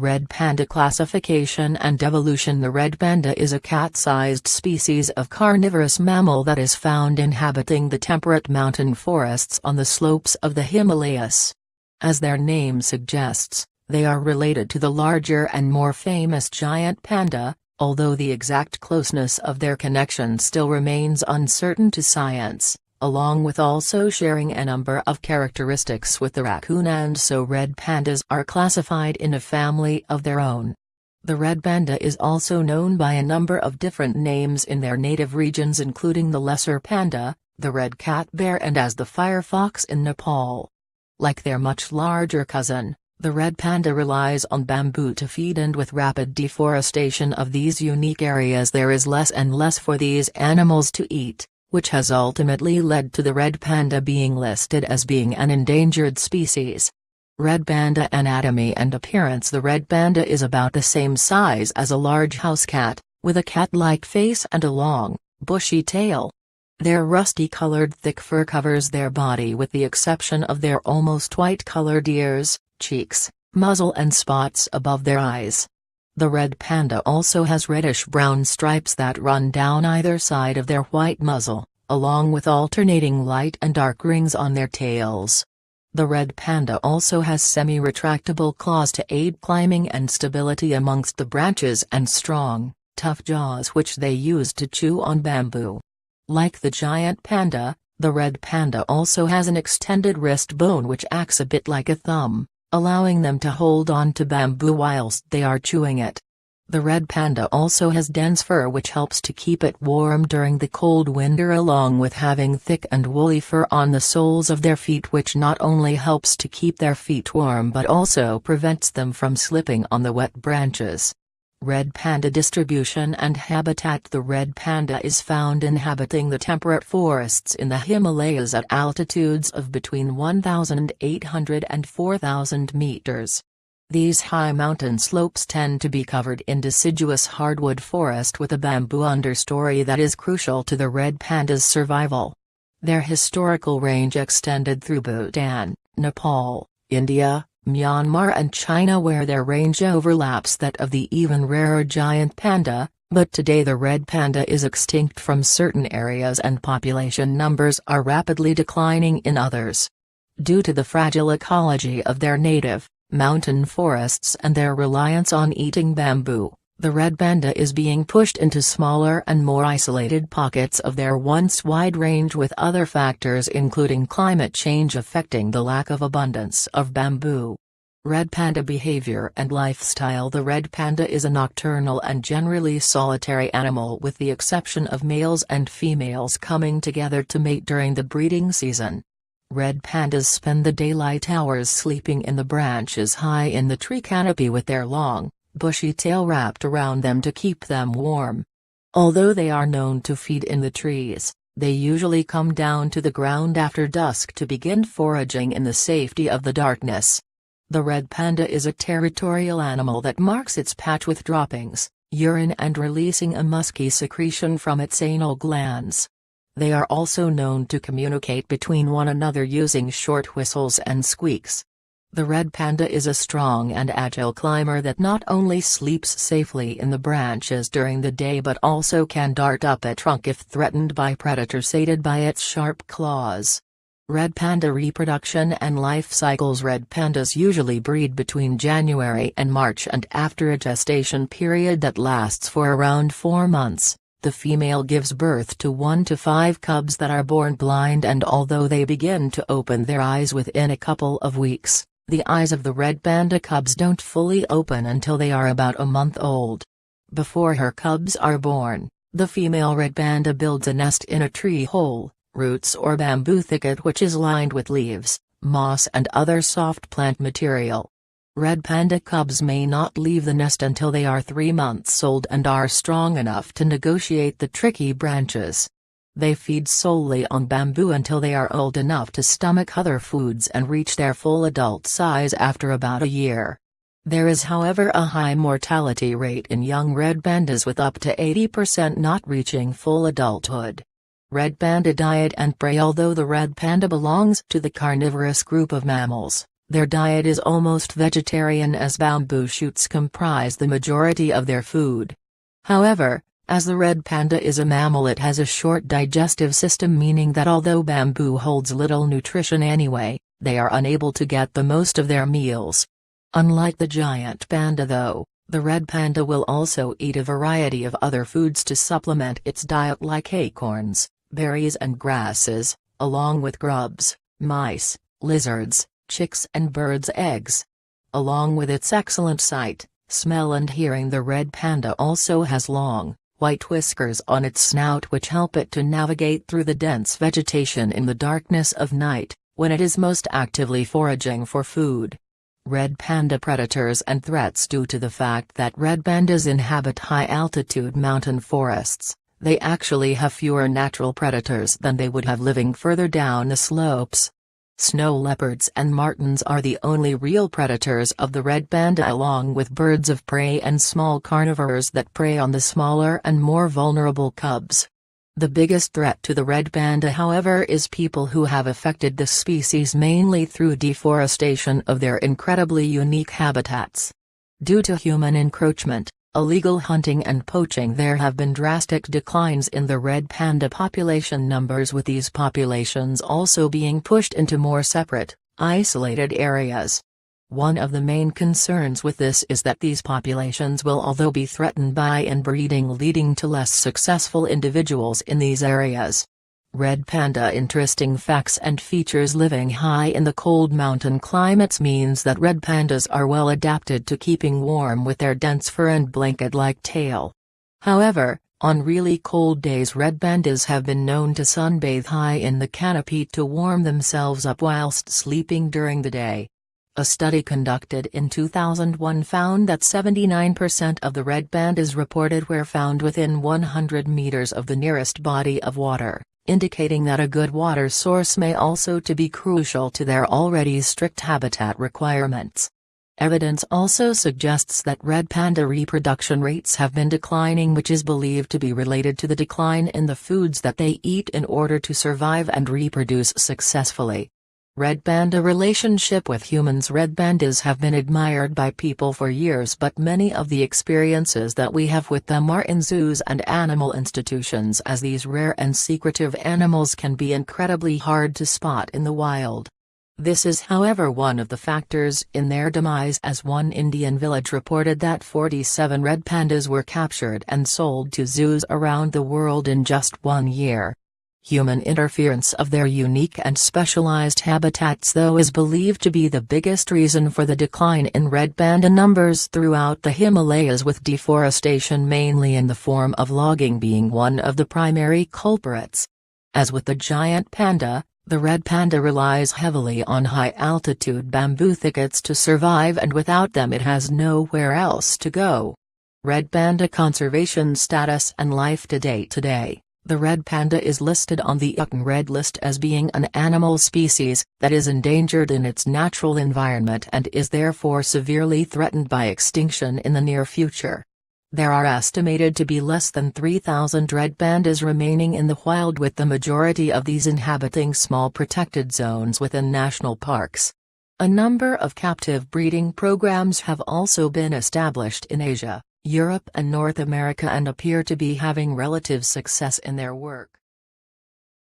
Red panda classification and evolution. The red panda is a cat-sized species of carnivorous mammal that is found inhabiting the temperate mountain forests on the slopes of the Himalayas. As their name suggests, they are related to the larger and more famous giant panda, although the exact closeness of their connection still remains uncertain to science, along with also sharing a number of characteristics with the raccoon, and so red pandas are classified in a family of their own. The red panda is also known by a number of different names in their native regions, including the lesser panda, the red cat bear, and as the firefox in Nepal. Like their much larger cousin, the red panda relies on bamboo to feed, and with rapid deforestation of these unique areas there is less and less for these animals to eat, which has ultimately led to the red panda being listed as being an endangered species. Red panda anatomy and appearance. The red panda is about the same size as a large house cat, with a cat-like face and a long, bushy tail. Their rusty-colored thick fur covers their body with the exception of their almost white-colored ears, cheeks, muzzle and spots above their eyes. The red panda also has reddish-brown stripes that run down either side of their white muzzle, along with alternating light and dark rings on their tails. The red panda also has semi-retractable claws to aid climbing and stability amongst the branches, and strong, tough jaws which they use to chew on bamboo. Like the giant panda, the red panda also has an extended wrist bone which acts a bit like a thumb, allowing them to hold on to bamboo whilst they are chewing it. The red panda also has dense fur which helps to keep it warm during the cold winter, along with having thick and woolly fur on the soles of their feet, which not only helps to keep their feet warm but also prevents them from slipping on the wet branches. Red panda distribution and habitat. The red panda is found inhabiting the temperate forests in the Himalayas at altitudes of between 1,800 and 4,000 meters. These high mountain slopes tend to be covered in deciduous hardwood forest with a bamboo understory that is crucial to the red panda's survival. Their historical range extended through Bhutan, Nepal, India, Myanmar and China, where their range overlaps that of the even rarer giant panda, but today the red panda is extinct from certain areas and population numbers are rapidly declining in others. Due to the fragile ecology of their native, mountain forests and their reliance on eating bamboo, the red panda is being pushed into smaller and more isolated pockets of their once wide range, with other factors including climate change affecting the lack of abundance of bamboo. Red panda behavior and lifestyle. The red panda is a nocturnal and generally solitary animal, with the exception of males and females coming together to mate during the breeding season. Red pandas spend the daylight hours sleeping in the branches high in the tree canopy with their long, bushy tail wrapped around them to keep them warm. Although they are known to feed in the trees, they usually come down to the ground after dusk to begin foraging in the safety of the darkness. The red panda is a territorial animal that marks its patch with droppings, urine and releasing a musky secretion from its anal glands. They are also known to communicate between one another using short whistles and squeaks. The red panda is a strong and agile climber that not only sleeps safely in the branches during the day but also can dart up a trunk if threatened by predators aided by its sharp claws. Red panda reproduction and life cycles. Red pandas usually breed between January and March, and after a gestation period that lasts for around 4 months, the female gives birth to 1 to 5 cubs that are born blind, and although they begin to open their eyes within a couple of weeks, the eyes of the red panda cubs don't fully open until they are about a month old. Before her cubs are born, the female red panda builds a nest in a tree hole, roots or bamboo thicket which is lined with leaves, moss and other soft plant material. Red panda cubs may not leave the nest until they are 3 months old and are strong enough to negotiate the tricky branches. They feed solely on bamboo until they are old enough to stomach other foods and reach their full adult size after about a year. There is, however, a high mortality rate in young red pandas, with up to 80% not reaching full adulthood. Red panda diet and prey. Although the red panda belongs to the carnivorous group of mammals, Their diet is almost vegetarian as bamboo shoots comprise the majority of their food. However, as the red panda is a mammal, it has a short digestive system, meaning that although bamboo holds little nutrition anyway, they are unable to get the most of their meals. Unlike the giant panda though, the red panda will also eat a variety of other foods to supplement its diet, like acorns, berries and grasses, along with grubs, mice, lizards, chicks and birds' eggs. Along with its excellent sight, smell and hearing, the red panda also has long, white whiskers on its snout which help it to navigate through the dense vegetation in the darkness of night, when it is most actively foraging for food. Red panda predators and threats. Due to the fact that red pandas inhabit high-altitude mountain forests, they actually have fewer natural predators than they would have living further down the slopes. Snow leopards and martens are the only real predators of the red panda, along with birds of prey and small carnivores that prey on the smaller and more vulnerable cubs. The biggest threat to the red panda, however, is people who have affected the species mainly through deforestation of their incredibly unique habitats. Due to human encroachment, illegal hunting and poaching, there have been drastic declines in the red panda population numbers, with these populations also being pushed into more separate, isolated areas. One of the main concerns with this is that these populations will also be threatened by inbreeding, leading to less successful individuals in these areas. Red panda. Interesting facts and features. Living high in the cold mountain climates means that red pandas are well adapted to keeping warm with their dense fur and blanket-like tail. However, on really cold days, red pandas have been known to sunbathe high in the canopy to warm themselves up whilst sleeping during the day. A study conducted in 2001 found that 79% of the red pandas reported were found within 100 meters of the nearest body of water, indicating that a good water source may also to be crucial to their already strict habitat requirements. Evidence also suggests that red panda reproduction rates have been declining, which is believed to be related to the decline in the foods that they eat in order to survive and reproduce successfully. Red panda relationship with humans. Red pandas have been admired by people for years, but many of the experiences that we have with them are in zoos and animal institutions, as these rare and secretive animals can be incredibly hard to spot in the wild. This is, however, one of the factors in their demise, as one Indian village reported that 47 red pandas were captured and sold to zoos around the world in just 1 year. Human interference of their unique and specialized habitats, though, is believed to be the biggest reason for the decline in red panda numbers throughout the Himalayas, with deforestation mainly in the form of logging being one of the primary culprits. As with the giant panda, the red panda relies heavily on high-altitude bamboo thickets to survive, and without them it has nowhere else to go. Red panda conservation status and life today. The red panda is listed on the UN Red List as being an animal species that is endangered in its natural environment and is therefore severely threatened by extinction in the near future. There are estimated to be less than 3,000 red pandas remaining in the wild, with the majority of these inhabiting small protected zones within national parks. A number of captive breeding programs have also been established in Asia, Europe and North America, and appear to be having relative success in their work.